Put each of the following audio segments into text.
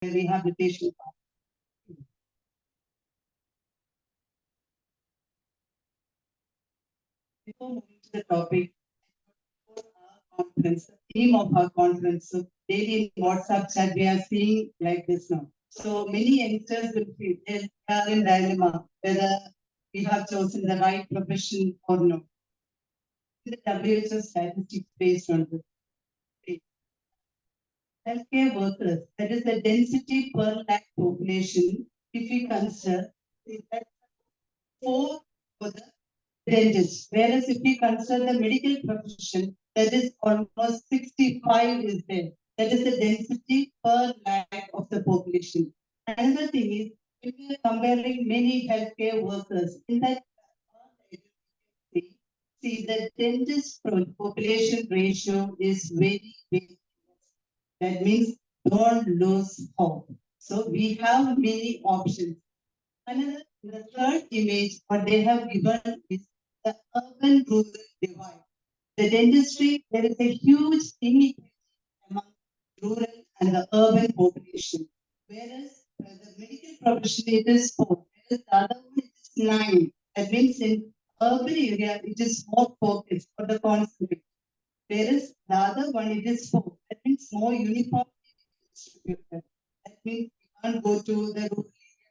rehabilitation part. Before moving to the topic, conference, the theme of our conference, so daily in WhatsApp chat, we are seeing like this now. So many youngsters will feel they are in dilemma whether we have chosen the right profession or not. The WHO statistics based on this. Healthcare workers, that is the density per lakh population, if we consider, is that 4 for the dentists. Whereas if we consider the medical profession, that is almost 65 is there. That is the density per lakh of the population. Another thing is, if we are comparing many healthcare workers, in that see the dentist population ratio is very, very less. That means don't lose hope. So we have many options. Another, the third image, what they have given is the urban-rural divide. The dentistry, there is a huge inequality among rural and the urban population. Whereas the medical profession, it is 4, whereas the other one is 9. That means in urban area, it is more focused for the concentrate. Whereas the other one, it is 4. That means more uniformly distributed. That means we can't go to the rural area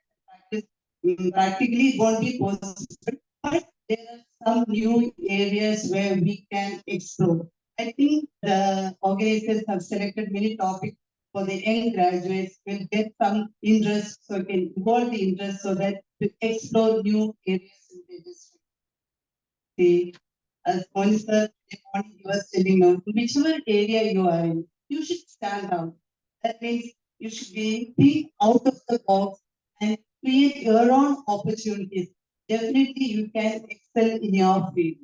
and practice. Practically, it won't be possible. But there are some new areas where we can explore. I think the organizers have selected many topics for the young graduates. Will get some interest, so can evolve the interest so that to explore new areas in the district. See, as Monica was telling now, whichever area you are in, you should stand out. That means you should be think out of the box and create your own opportunities. Definitely, you can excel in your field.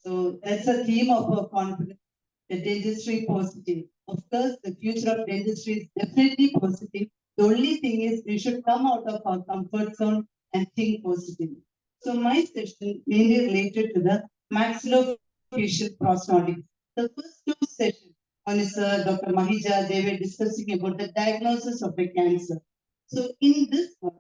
So that's the theme of our conference, the dentistry positive. Of course, the future of dentistry is definitely positive. The only thing is we should come out of our comfort zone and think positively. So my session mainly related to the maxillofacial prosthodontics. The first 2 sessions, one is Dr. Mahija, they were discussing about the diagnosis of the cancer. So in this one,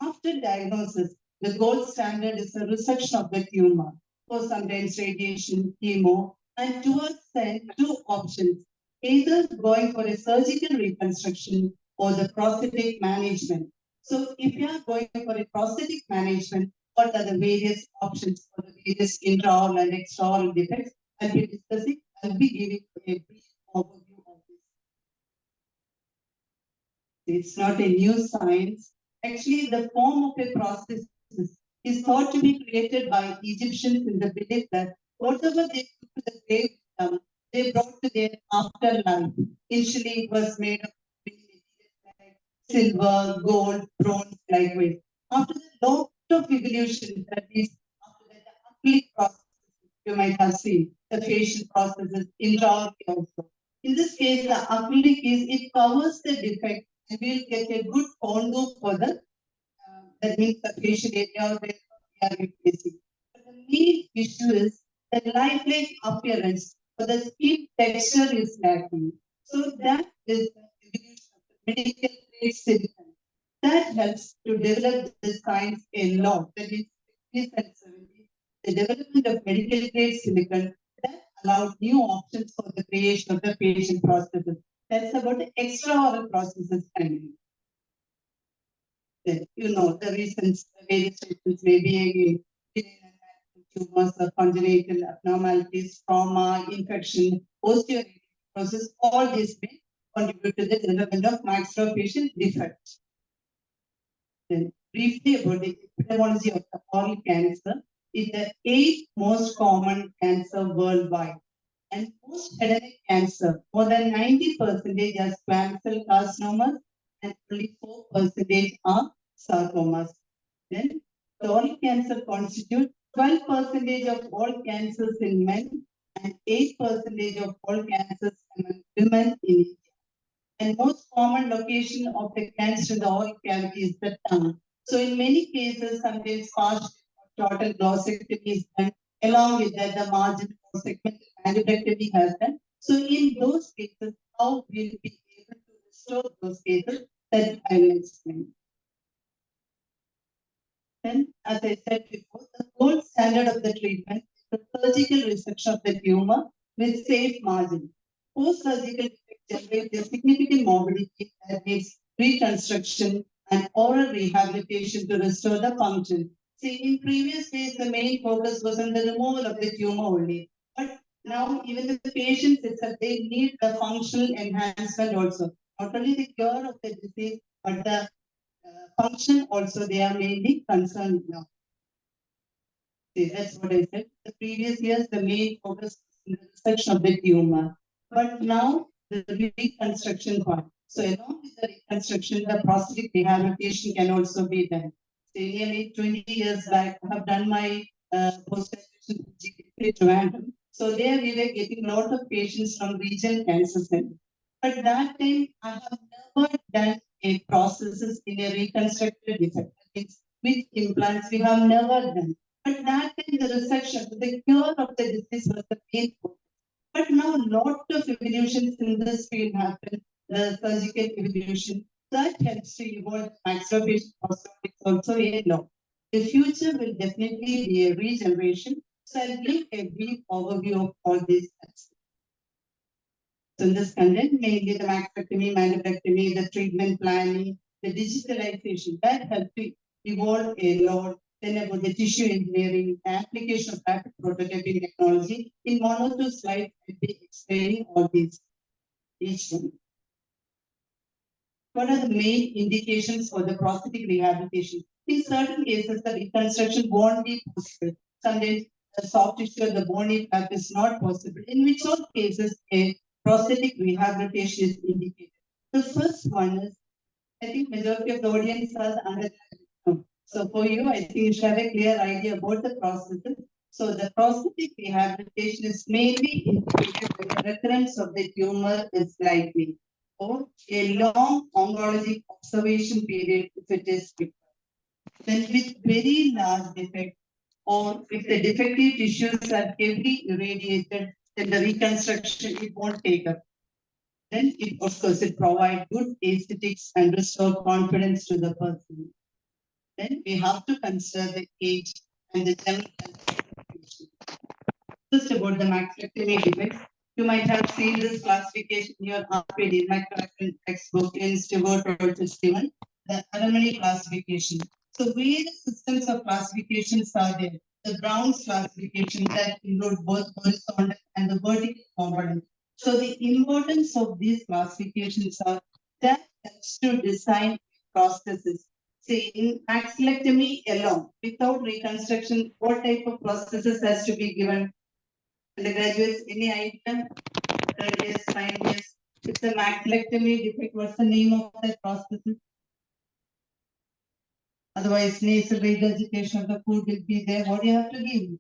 after diagnosis, the gold standard is the resection of the tumor, or sometimes radiation, chemo, and towards then 2 options, either going for a surgical reconstruction or the prosthetic management. So if you are going for a prosthetic management, what are the various options for the various intraoral and extraoral defects? I'll be discussing, I'll be giving a brief overview of this. It's not a new science. Actually, the form of a prosthesis is thought to be created by Egyptians in the belief that whatever they took to the grave, they brought to their afterlife. Initially, it was made of like silver, gold, bronze, likewise. After the lot of evolution, that is, after that, the acrylic processes you might have seen, the facial processes, intraoral also. In this case, the acrylic is it covers the defect and we'll get a good contour for the that means the facial area where we are replacing. But the main issue is the lifelike appearance or the skin texture is lacking. So that is the evolution of the medical grade silicon. That helps to develop the science a lot. That is 60s and 70s. The development of medical grade silicon that allowed new options for the creation of the facial prosthesis. That's about the extraoral processes finally. You know, the reasons, the various reasons may be tumors or congenital abnormalities, trauma, infection, osteoporosis, all these may contribute to the development of maxillofacial defects. Then, briefly about the epidemiology of the oral cancer is the 8th most common cancer worldwide. And most head and neck cancer, more than 90% are squamous cell carcinomas and only 4% are sarcomas. Then the oral cancer constitutes 12% of all cancers in men and 8% of all cancers among women in India. And most common location of the cancer in the oral cavity is the tongue. So in many cases, sometimes partial or total glossectomy is done. Along with that, the margin or segmental mandibulectomy has done. So in those cases, how will we be able to restore those cases that I will explain. Then, as I said before, the gold standard of the treatment is the surgical resection of the tumor with safe margin. Post-surgical defect generates a significant morbidity that needs reconstruction and oral rehabilitation to restore the function. See, in previous days, the main focus was on the removal of the tumor only. But now, even the patients itself, they need the functional enhancement also. Not only the cure of the disease, but the function also they are mainly concerned now. See, that's what I said. The previous years, the main focus was in the resection of the tumor. But now, the reconstruction part. So along with the reconstruction, the prosthetic rehabilitation can also be done. Say, nearly 20 years back, I have done my post-graduation in Vijayamohan. So there we were getting a lot of patients from regional cancer center. But that time, I have never done a processes in a reconstructed defect. That means with implants, we have never done. But that time, the resection, the cure of the disease was the main focus. But now, lot of evolutions in this field happen. The surgical evolution that helps to evolve maxillofacial prosthetics also a lot. The future will definitely be a regeneration. So I'll give a brief overview of all these aspects. So in this content, mainly the maxectomy, mandibulectomy, the treatment planning, the digitalization that helps to evolve a lot. Then about the tissue engineering, the application of rapid prototyping technology. In one or two slides, I'll be explaining all these, each one. What are the main indications for the prosthetic rehabilitation? In certain cases, the reconstruction won't be possible. Sometimes the soft tissue of the bony flap is not possible, in which all cases a prosthetic rehabilitation is indicated. The first one is, I think majority of the audience are under. So for you, I think you should have a clear idea about the processes. So the prosthetic rehabilitation is mainly indicated when the recurrence of the tumor is likely, or a long oncologic observation period if it is required. Then with very large defect, or if the defective tissues are heavily irradiated, then the reconstruction it won't take up. Then it, of course, it provides good aesthetics and restore confidence to the person. Then we have to consider the age and the general classification. Just about the maxillofacial defects, you might have seen this classification in your RPD, microaction textbook in Stewart or Steven, the Aramani classification. So various systems of classifications are there. The Brown's classification that include both horizontal and the vertical component. So the importance of these classifications are that helps to design prostheses. Say in maxillectomy alone, without reconstruction, what type of prosthesis has to be given? Undergraduates, any idea? 3rd years, 5 years. It's a maxillectomy defect. What's the name of that prosthesis? Otherwise, nasal regurgitation of the food will be there. What do you have to give?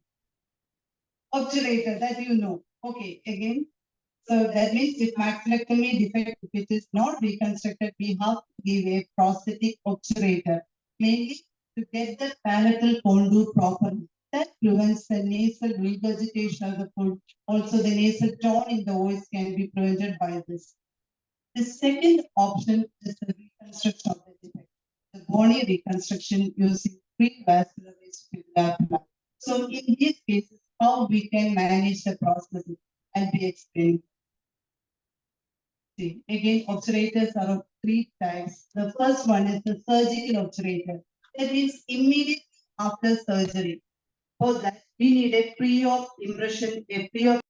Obturator, that you know. Okay, again. So that means with maxillectomy defect, which is not reconstructed, we have to give a prosthetic obturator, mainly to get the palatal contour properly. That prevents the nasal regurgitation of the food. Also, the nasal tone in the voice can be prevented by this. The second option is the reconstruction of the defect. The bony reconstruction using pre-vascularized fibula. So in these cases, how we can manage the prosthesis, I'll be explaining. See, again, obturators are of 3 types. The first one is the surgical obturator. That means immediately after surgery. For that, we need a pre-op impression, a pre-op.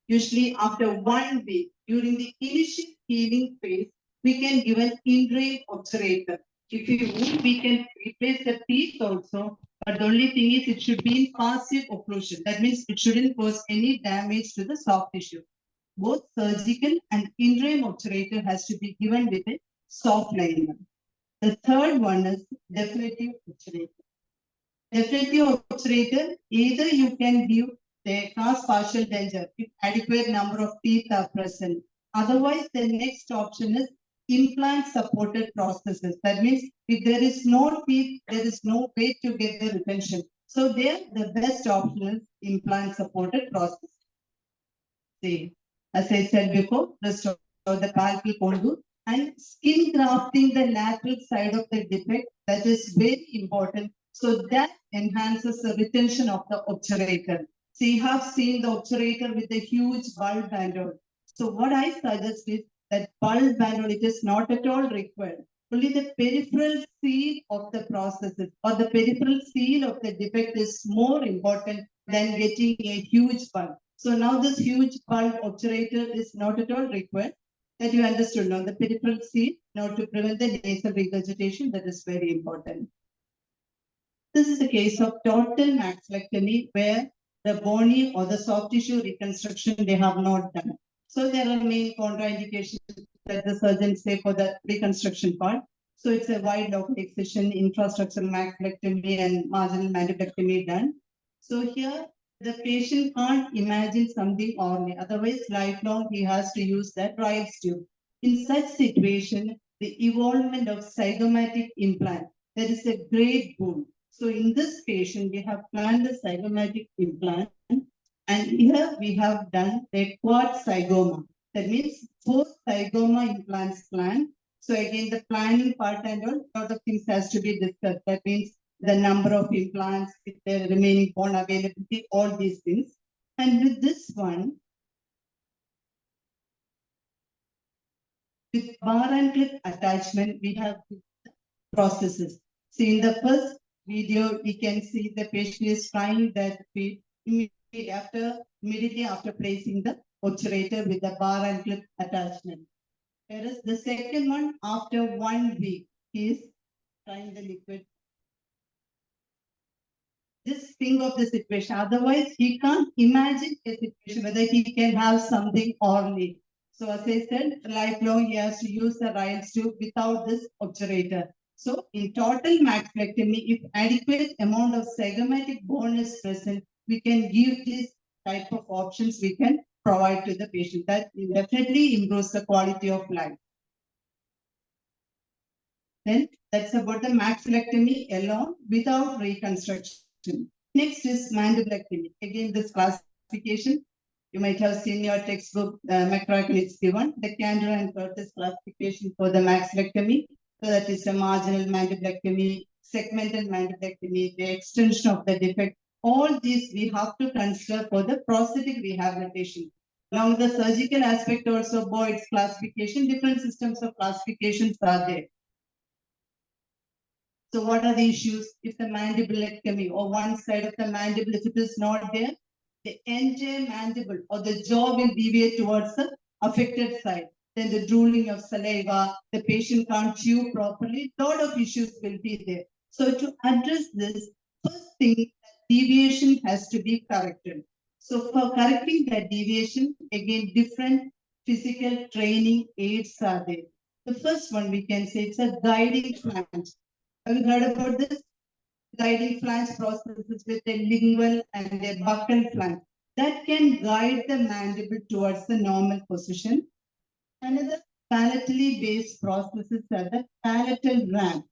Usually after 1 week, during the initial healing phase, we can give an in-ray obturator. If you want, we can replace the teeth also, but the only thing is it should be in passive occlusion. That means it shouldn't cause any damage to the soft tissue. Both surgical and in-ray obturator has to be given with a soft liner. The third one is definitive obturator. Definitive obturator, either you can give they cause partial danger if adequate number of teeth are present. Otherwise, the next option is implant supported prosthesis. That means if there is no teeth, there is no way to get the retention. So there, the best option is implant supported prosthesis. See, as I said before, restore the palpal contour and skin grafting the lateral side of the defect. That is very important. So that enhances the retention of the obturator. So you have seen the obturator with a huge bulb bandole. So what I suggest is that bulb bandole, it is not at all required. Only the peripheral seal of the processes or the peripheral seal of the defect is more important than getting a huge bulb. So now this huge bulb obturator is not at all required. That you understood now, the peripheral seal, now to prevent the nasal regurgitation, that is very important. This is a case of total maxillectomy where the bony or the soft tissue reconstruction they have not done. So there are main contraindications that the surgeons say for the reconstruction part. So it's a wide local excision, infrastructural maxillectomy and marginal mandibulectomy done. So here the patient can't imagine something orally. Otherwise, lifelong he has to use that Ray's tube. In such situation, the involvement of zygomatic implant, that is a great boon. So in this patient, we have planned the zygomatic implant, and here we have done a quad zygoma. That means 4 zygoma implants planned. So again, the planning part and all, lot of things has to be discussed. That means the number of implants, with the remaining bone availability, all these things. And with this one, with bar and clip attachment, we have processes. See, in the first video, we can see the patient is trying that feet immediately after placing the obturator with the bar and clip attachment. Whereas the second one, after 1 week, he is trying the liquid. Just think of the situation. Otherwise, he can't imagine a situation whether he can have something orally. So as I said, lifelong he has to use the Ryle's tube without this obturator. So in total maxillectomy, if adequate amount of zygomatic bone is present, we can give this type of options we can provide to the patient. That definitely improves the quality of life. Then that's about the maxillectomy alone without reconstruction. Next is mandibulectomy. Again, this classification, you might have seen your textbook, McCracken, it's given the Candor and Curtis classification for the maxillectomy. So that is the marginal mandibulectomy, segmental mandibulectomy, the extension of the defect. All these we have to consider for the prosthetic rehabilitation. Along the surgical aspect also, Boyd's classification, different systems of classifications are there. So what are the issues? If the mandibulectomy or one side of the mandible, if it is not there, the entire mandible or the jaw will deviate towards the affected side. Then the drooling of saliva, the patient can't chew properly, lot of issues will be there. So to address this, first thing, deviation has to be corrected. So for correcting that deviation, again, different physical training aids are there. The first one we can say it's a guiding flange. Have you heard about this? Guiding flange processes with a lingual and a buccal flange that can guide the mandible towards the normal position. Another palatally based processes are the palatal ramp.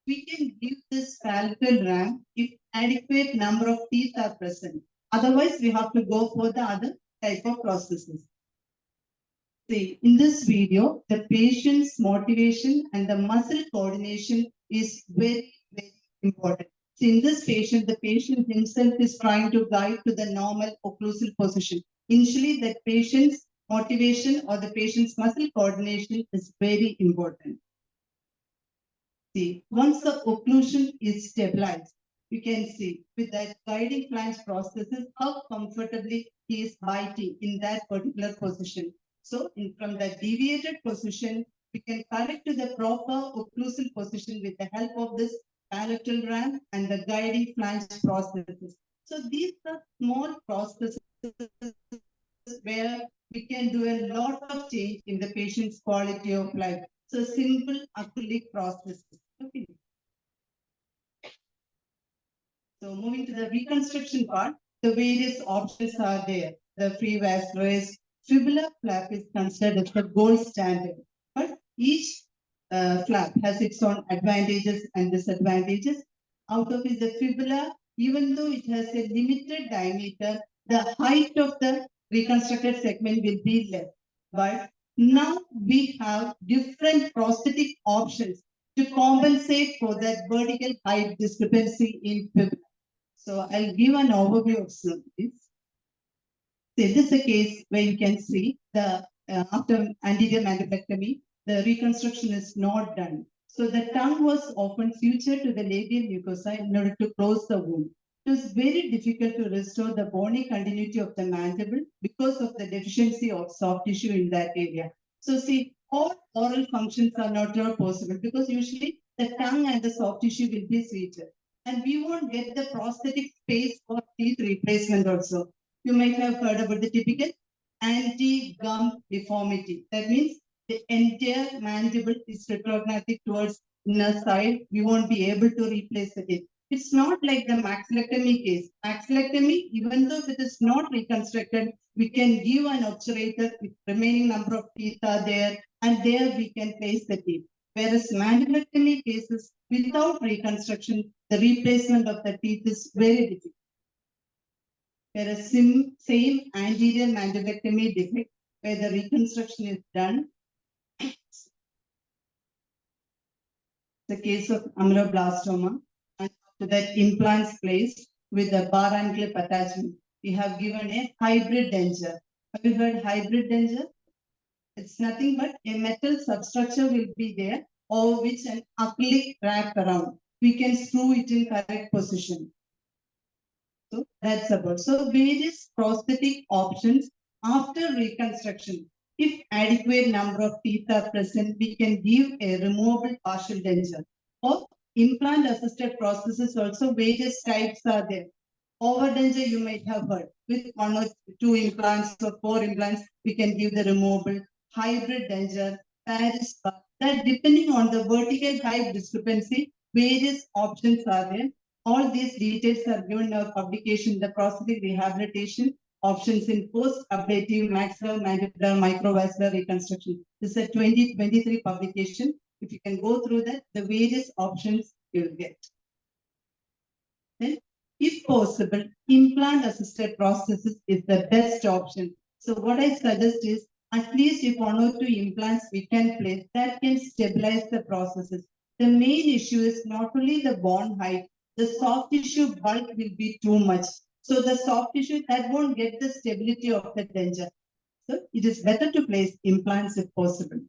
We can give this palatal ramp if adequate number of teeth are present. Otherwise, we have to go for the other type of processes. See, in this video, the patient's motivation and the muscle coordination is very, very important. See, in this patient, the patient himself is trying to guide to the normal occlusal position. Initially, the patient's motivation or the patient's muscle coordination is very important. See, once the occlusion is stabilized, you can see with that guiding flange processes how comfortably he is biting in that particular position. So from the deviated position, we can correct to the proper occlusal position with the help of this palatal ramp and the guiding flange processes. So these are small processes where we can do a lot of change in the patient's quality of life. So simple acrylic processes. Okay. So moving to the reconstruction part, The various options are there. The free vascularized fibula flap is considered as the gold standard, but each flap has its own advantages and disadvantages. Out of it, the fibula, even though it has a limited diameter, the height of the reconstructed segment will be less. But now we have different prosthetic options to compensate for that vertical height discrepancy in fibula. So I'll give an overview of some of this. This is a case where you can see the after anterior mandibulectomy, the reconstruction is not done. So the tongue was often sutured to the labial mucosa in order to close the wound. It was very difficult to restore the bony continuity of the mandible because of the deficiency of soft tissue in that area. So see, all oral functions are not at all possible because usually the tongue and the soft tissue will be sutured. And we won't get the prosthetic space for teeth replacement also. You might have heard about the typical anti-gum deformity. That means the entire mandible is retrographic towards inner side. We won't be able to replace the teeth. It's not like the maxillectomy case. Maxillectomy, even though it is not reconstructed, we can give an obturator if remaining number of teeth are there, and there we can place the teeth. Whereas mandibulectomy cases, without reconstruction, the replacement of the teeth is very difficult. Whereas same anterior mandibulectomy defect, where the reconstruction is done, the case of ameloblastoma, and after that implants placed with the bar and clip attachment. We have given a hybrid denture. Have you heard hybrid denture? It's nothing but a metal substructure will be there, over which an acrylic wrap around. We can screw it in correct position. So that's about. So various prosthetic options after reconstruction. If adequate number of teeth are present, we can give a removable partial denture. Or implant assisted prosthesis also, various types are there. Overdenture you might have heard. With 1 or 2 implants or 4 implants, we can give the removable hybrid denture, Paris. That depending on the vertical height discrepancy, various options are there. All these details are given in our publication, the prosthetic rehabilitation options in post-ablative maxillomandibular microvascular reconstruction. This is a 2023 publication. If you can go through that, the various options you'll get. Then, if possible, implant-assisted prosthesis is the best option. So what I suggest is, at least if 1 or 2 implants we can place, that can stabilize the prosthesis. The main issue is not only the bone height, the soft tissue bulk will be too much. So the soft tissue that won't get the stability of the denture. So it is better to place implants if possible.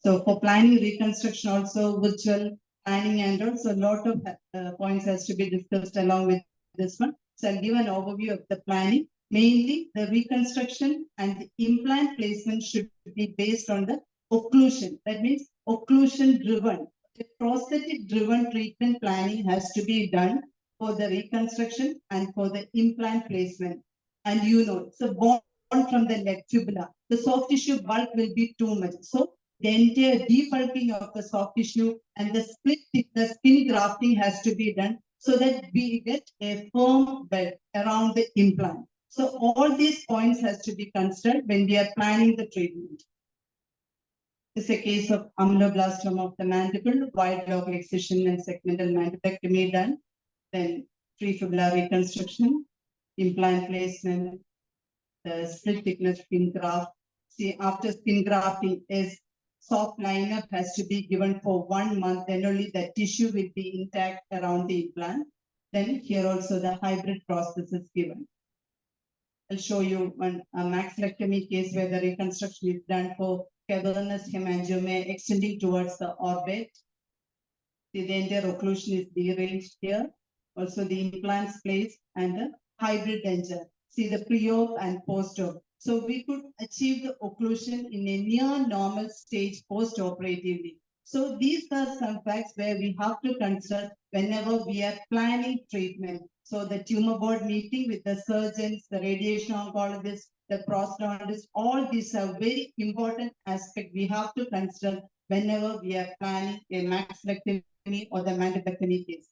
So for planning reconstruction also, virtual planning and also a lot of points has to be discussed along with this one. So I'll give an overview of the planning. Mainly the reconstruction and the implant placement should be based on the occlusion. That means occlusion driven. The prosthetic driven treatment planning has to be done for the reconstruction and for the implant placement. And you know, so born from the leg fibula, the soft tissue bulk will be too much. So the entire debulking of the soft tissue and the split thickness skin grafting has to be done so that we get a firm bed around the implant. So all these points has to be considered when we are planning the treatment. This is a case of ameloblastoma of the mandible, wide local excision and segmental mandibulectomy done. Then free fibular reconstruction, implant placement, the split thickness skin graft. See, after skin grafting is soft lineup has to be given for 1 month, then only the tissue will be intact around the implant. Then here also the hybrid process is given. I'll show you a maxillectomy case where the reconstruction is done for cavernous hemangioma extending towards the orbit. See, the entire occlusion is deranged here. Also the implants placed and the hybrid denture. See the pre-op and post-op. So we could achieve the occlusion in a near normal stage post-operatively. So these are some facts where we have to consider whenever we are planning treatment. So the tumor board meeting with the surgeons, the radiation oncologists, the prosthodontist, all these are very important aspects we have to consider whenever we are planning a maxillectomy or the mandibulectomy case.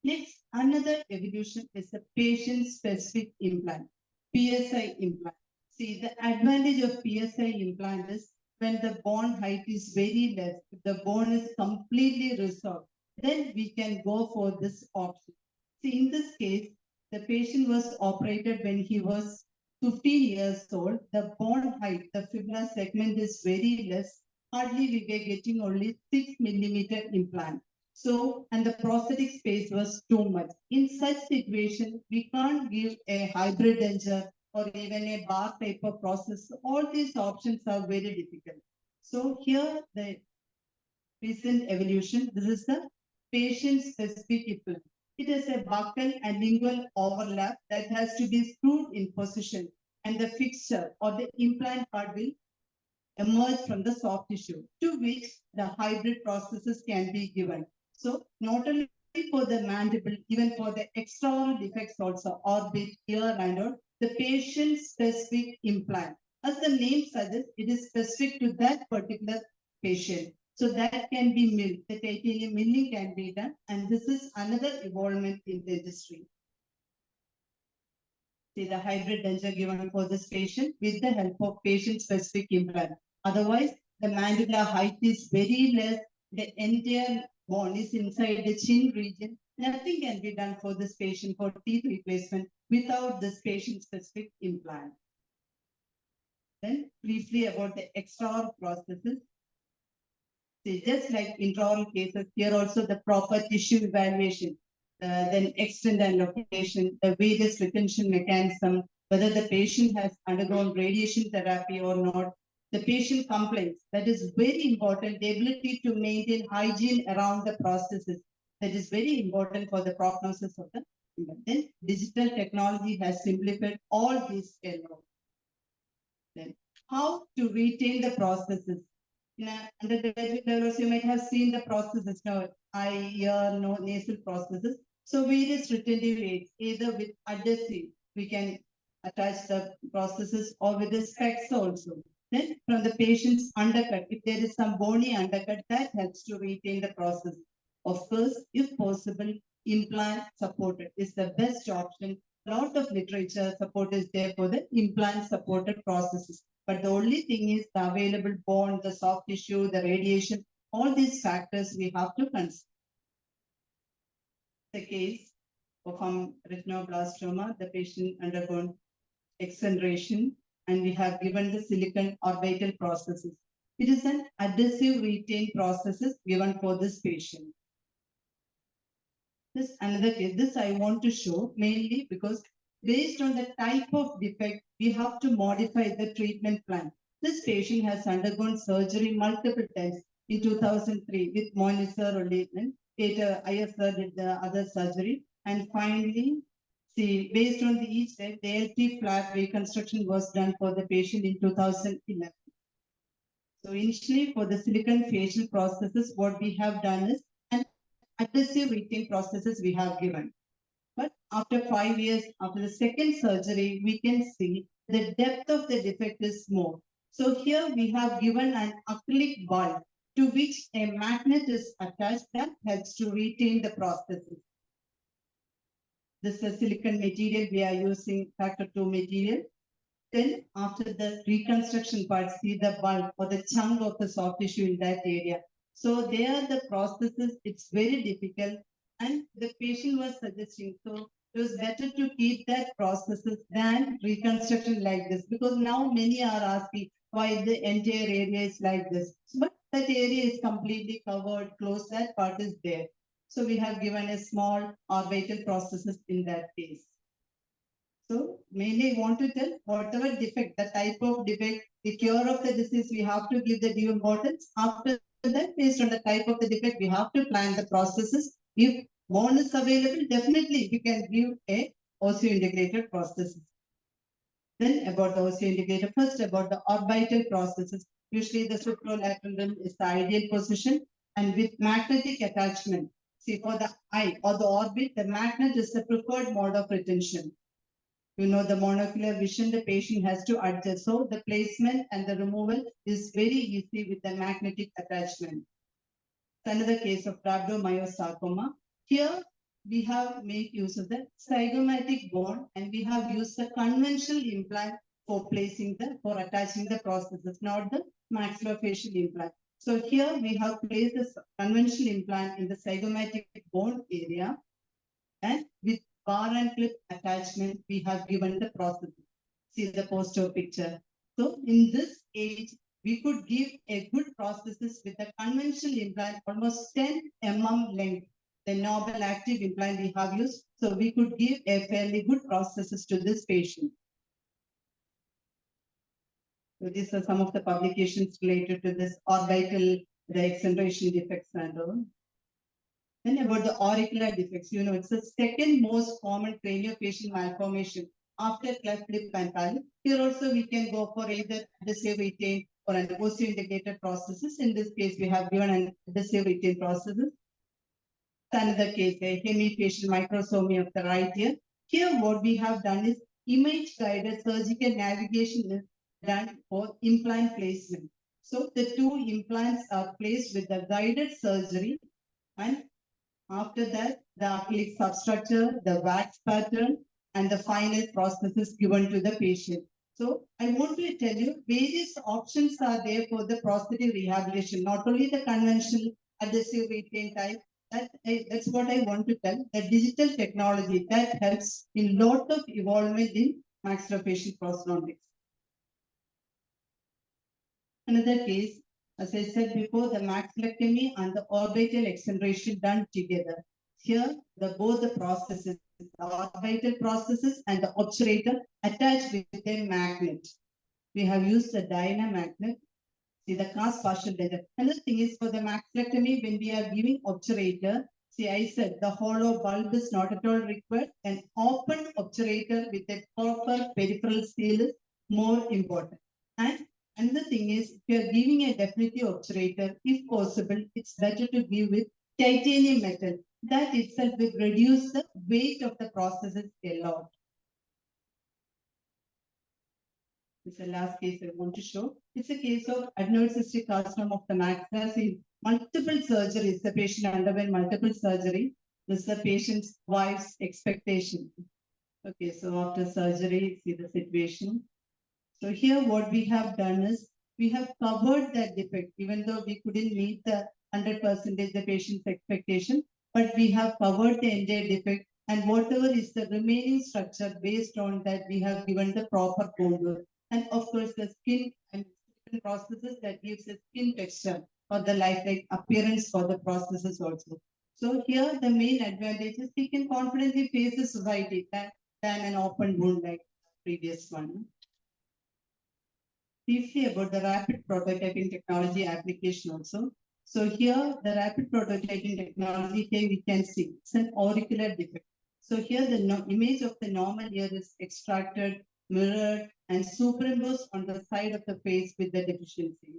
Next, another evolution is the patient-specific implant, PSI implant. See, the advantage of PSI implant is when the bone height is very less, if the bone is completely resolved, then we can go for this option. See, in this case, the patient was operated when he was 15 years old. The bone height, the fibula segment is very less. Hardly we were getting only 6 millimeter implant. So, and the prosthetic space was too much. In such situation, we can't give a hybrid denture or even a bar type of process. All these options are very difficult. So here the recent evolution, this is the patient-specific implant. It is a buccal and lingual overlap that has to be screwed in position, and the fixture or the implant part will emerge from the soft tissue, to which the hybrid processes can be given. So not only for the mandible, even for the external defects also, orbit, ear, and all, the patient-specific implant. As the name suggests, it is specific to that particular patient. So that can be milled, the titanium milling can be done, and this is another evolvement in the industry. See the hybrid denture given for this patient with the help of patient-specific implant. Otherwise, the mandibular height is very less, the entire bone is inside the chin region. Nothing can be done for this patient for teeth replacement without this patient-specific implant. Then briefly about the extraoral processes. See, just like intraoral cases, here also the proper tissue evaluation, then extent and location, the various retention mechanism, whether the patient has undergone radiation therapy or not, the patient complaints, that is very important, the ability to maintain hygiene around the processes, that is very important for the prognosis of the implant. Then digital technology has simplified all these a lot. Then how to retain the processes. In undergraduate levels, you might have seen the processes, now eye, ear, no, nasal processes. So various retentive aids, either with adhesive, we can attach the processes, or with the specs also. Then from the patient's undercut, if there is some bony undercut, that helps to retain the process. Of course, if possible, implant supported is the best option. A lot of literature support is there for the implant supported processes. But the only thing is the available bone, the soft tissue, the radiation, all these factors we have to consider. The case of retinoblastoma, the patient undergone exoneration, and we have given the silicon orbital processes. It is an adhesive retain processes given for this patient. This another case. This I want to show mainly because based on the type of defect, we have to modify the treatment plan. This patient has undergone surgery multiple times in 2003 with monitor only. Later, ISR did the other surgery. And finally, see, based on each step, the LT flap reconstruction was done for the patient in 2011. So initially, for the silicon facial processes, what we have done is adhesive retain processes we have given. But after 5 years, after the second surgery, we can see the depth of the defect is more. So here we have given an acrylic bulb to which a magnet is attached that helps to retain the prosthesis. This is a silicon material, we are using factor 2 material. Then after the reconstruction part, see the bulb or the chunk of the soft tissue in that area. So there the processes, it's very difficult, and the patient was suggesting, so it was better to keep that processes than reconstruction like this, because now many are asking why the entire area is like this. But that area is completely covered, closed, that part is there. So we have given a small orbital processes in that case. So mainly I want to tell whatever defect, the type of defect, the cure of the disease, we have to give the due importance. After that, based on the type of the defect, we have to plan the processes. If bone is available, definitely we can give a osseointegrated processes. Then about the osseointegrated, first about the orbital processes. Usually the supralateral limb is the ideal position, and with magnetic attachment. See, for the eye or the orbit, the magnet is the preferred mode of retention. You know, the monocular vision, the patient has to adjust. So the placement and the removal is very easy with the magnetic attachment. Another case of rhabdomyosarcoma. Here, we have made use of the zygomatic bone, and we have used the conventional implant for for attaching the prosthesis, not the maxillofacial implant. So here we have placed the conventional implant in the zygomatic bone area, and with bar and clip attachment, we have given the prosthesis. See the poster picture. So in this age, we could give a good prosthesis with a conventional implant, almost 10 mm length, the normal active implant we have used. So we could give a fairly good prosthesis to this patient. So these are some of the publications related to this orbital, the acceleration defects and all. Then about the auricular defects, it's the second most common craniofacial malformation after cleft lip and palate. Here also we can go for either adhesive retain or an osseointegrated prosthesis. In this case, we have given an adhesive retain prosthesis. Another case, a hemifacial microsomy of the right ear. Here what we have done is image-guided surgical navigation is done for implant placement. So the two implants are placed with the guided surgery, and after that, the acrylic substructure, the wax pattern, and the final prosthesis given to the patient. So I want to tell you, various options are there for the prosthetic rehabilitation, not only the conventional adhesive retain type. That's what I want to tell. The digital technology that helps in lot of evolvement in maxillofacial prosthodontics. Another case, as I said before, the maxillectomy and the orbital acceleration done together. Here, both the processes, the orbital processes and the obturator attached with a magnet. We have used the dynamagnet. See the cast partial denture. Another thing is for the maxillectomy, when we are giving obturator, see I said the hollow bulb is not at all required. An open obturator with a proper peripheral seal is more important. And another thing is, if you are giving a definitive obturator, if possible, it's better to give with titanium metal. That itself will reduce the weight of the prosthesis a lot. This is the last case I want to show. It's a case of adenoid cystic carcinoma of the maxilla. See, multiple surgeries. The patient underwent multiple surgery. This is the patient's wife's expectation. Okay, so after surgery, see the situation. So here what we have done is, we have covered that defect, even though we couldn't meet the 100% the patient's expectation, but we have covered the entire defect, and whatever is the remaining structure, based on that, we have given the proper contour. And of course, the skin and prosthesis that gives a skin texture or the lifelike appearance for the prosthesis also. So here the main advantage is we can confidently face the society than an open wound like previous one. Briefly about the rapid prototyping technology application also. So here the rapid prototyping technology, here we can see it's an auricular defect. So here the image of the normal ear is extracted, mirrored, and superimposed on the side of the face with the deficiency.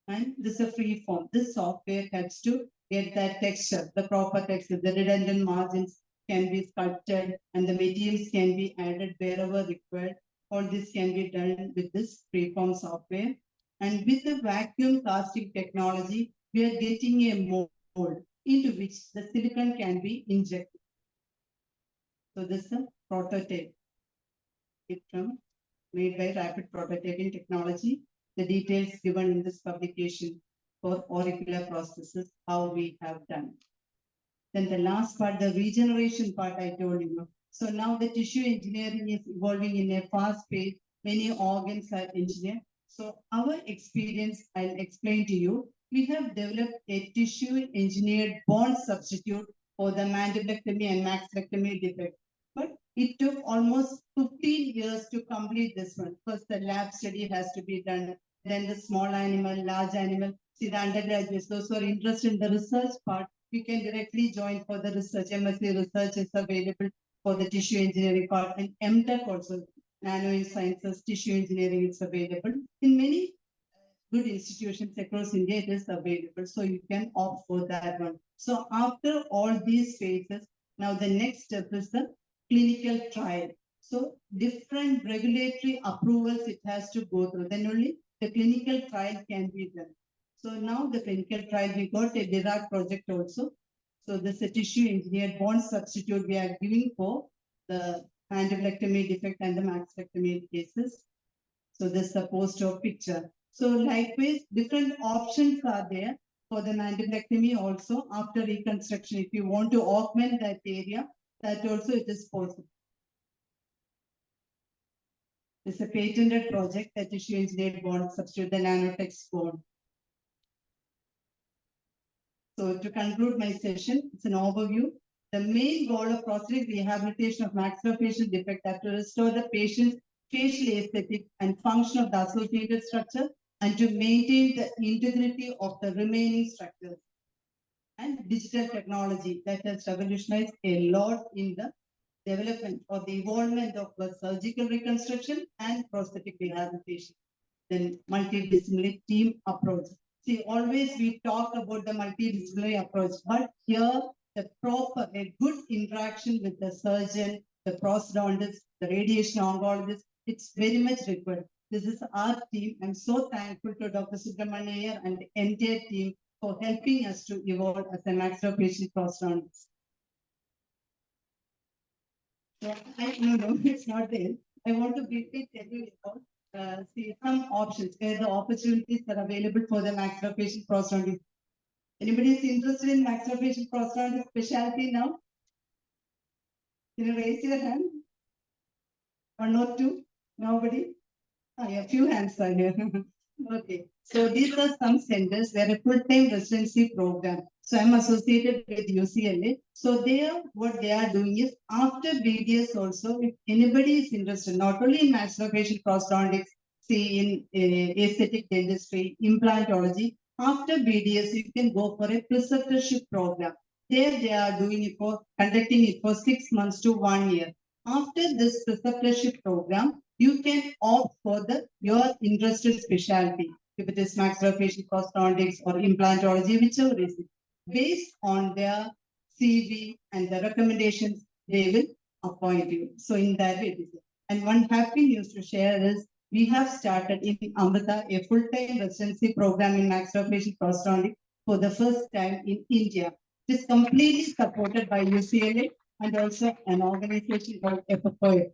And this is a free form. This software helps to get that texture, the proper texture, the redundant margins can be sculpted, and the materials can be added wherever required. All this can be done with this freeform software. And with the vacuum casting technology, we are getting a mold into which the silicone can be injected. So this is a prototype. It's made by rapid prototyping technology. The details given in this publication for auricular prosthesis, how we have done. Then the last part, the regeneration part, I told you. So now the tissue engineering is evolving in a fast pace. Many organs are engineered. So our experience, I'll explain to you. We have developed a tissue engineered bone substitute for the mandibulectomy and maxillectomy defect. But it took almost 15 years to complete this one. First, the lab study has to be done. Then the small animal, large animal. See, the undergraduates, those who are interested in the research part, we can directly join for the research. MSc research is available for the tissue engineering part, and MTech also, nano sciences, tissue engineering is available. In many good institutions across India, it is available. So you can opt for that one. So after all these phases, now the next step is the clinical trial. So different regulatory approvals it has to go through. Then only the clinical trial can be done. So now the clinical trial, we got a DIRAC project also. So this is a tissue engineered bone substitute we are giving for the mandibulectomy defect and the maxillectomy cases. So this is the post-op picture. So likewise, different options are there for the mandibulectomy also after reconstruction. If you want to augment that area, that also it is possible. It's a patented project that tissue engineered bone substitute the nanotex bone. So to conclude my session, it's an overview. The main goal of prosthetic rehabilitation of maxillofacial defect is to restore the patient's facial aesthetic and function of the associated structure and to maintain the integrity of the remaining structures. And digital technology that has revolutionized a lot in the development or the evolvement of the surgical reconstruction and prosthetic rehabilitation. Then multidisciplinary team approach. See, always we talk about the multidisciplinary approach, but here a good interaction with the surgeon, the prosthodontist, the radiation oncologist, it's very much required. This is our team. I'm so thankful to Dr. Subramanian and the entire team for helping us to evolve as a maxillofacial prosthodontist. No, it's not there. I want to briefly tell you about see some options where the opportunities are available for the maxillofacial prosthodontist. Anybody is interested in maxillofacial prosthodontist specialty now? Can you raise your hand? One or two? Nobody? Yeah, few hands are here. Okay, so these are some centers where a full-time residency program. So I'm associated with UCLA. So what they are doing is after BDS also, if anybody is interested, not only in maxillofacial prosthodontics, say in aesthetic dentistry, implantology, after BDS, you can go for a preceptorship program. There they are conducting it for 6 months to 1 year. After this preceptorship program, you can opt for your interested specialty, if it is maxillofacial prosthodontics or implantology, whichever is it. Based on their CV and the recommendations, they will appoint you. So in that way, it is. And one happy news to share is we have started in Amrita a full-time residency program in maxillofacial prosthodontics for the first time in India. It is completely supported by UCLA and also an organization called FFOA.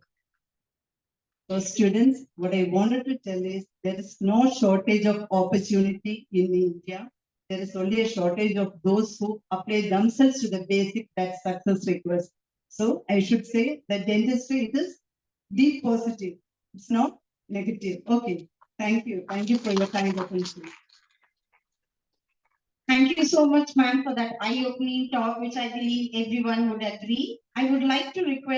So students, what I wanted to tell is there is no shortage of opportunity in India. There is only a shortage of those who apply themselves to the basic that success requires. So I should say that dentistry is be positive. It's not negative. Okay. Thank you. Thank you for your kind attention. Thank you so much, ma'am, for that eye-opening talk, which I believe everyone would agree. I would like to request